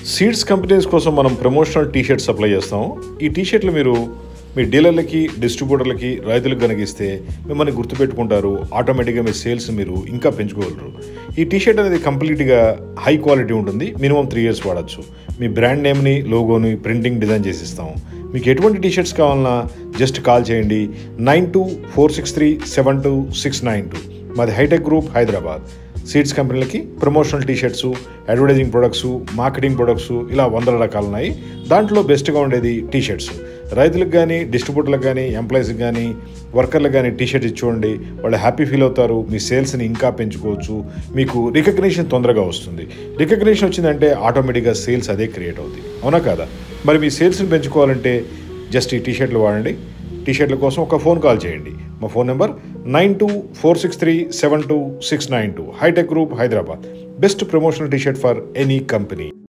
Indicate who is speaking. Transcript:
Speaker 1: Seeds companies కోసం మనం promotional T shirt supply చేస్తాం. ఈ టీషర్ట్లు మీరు మీ డీలర్లకి, డిస్ట్రిబ్యూటర్లకి, రైతులకు కనిగిస్తే మిమ్మల్ని గుర్తుపెట్టుకుంటారు. ఆటోమేటిక్గా మీ సేల్స్ మీరు ఇంకా పెంచుకోగలరు. ఈ టీషర్ట్ అనేది కంప్లీట్గా హై క్వాలిటీ ఉంటుంది. మినిమం 3 years వాడచ్చు. మీ బ్రాండ్ నేమ్ని, లోగోని, ప్రింటింగ్ డిజైన్ చేసి ఇస్తాం. మీకు ఎటువంటి టీషర్ట్స్ కావాలన్నా జస్ట్ కాల్ చేయండి. 9246372692. మాది హైటెక్ గ్రూప్, హైదరాబాద్. సీడ్స్ కంపెనీలకి promotional t shirts, advertising products, marketing products ఇలా 100 రకాలు ఉన్నాయి. దాంట్లో బెస్ట్గా ఉండేది టీషర్ట్స్. రైతులకు కానీ, డిస్ట్రిబ్యూటర్లకు కానీ, ఎంప్లాయీస్కి కానీ, వర్కర్లకు కానీ టీషర్ట్ ఇచ్చి చూడండి. వాళ్ళు హ్యాపీ ఫీల్ అవుతారు. మీ సేల్స్ని ఇంకా పెంచుకోవచ్చు. మీకు రికగ్నిషన్ తొందరగా వస్తుంది. రికగ్నిషన్ వచ్చిందంటే ఆటోమేటిక్గా సేల్స్ అదే క్రియేట్ అవుతుంది. అవునా కాదా? మరి మీ సేల్స్ని పెంచుకోవాలంటే జస్ట్ ఈ టీషర్ట్లు వాడండి. టీషర్ట్ల కోసం ఒక ఫోన్ కాల్ చేయండి. మా phone number 9246372692. Hitech group, Hyderabad. Best promotional T shirt for any company.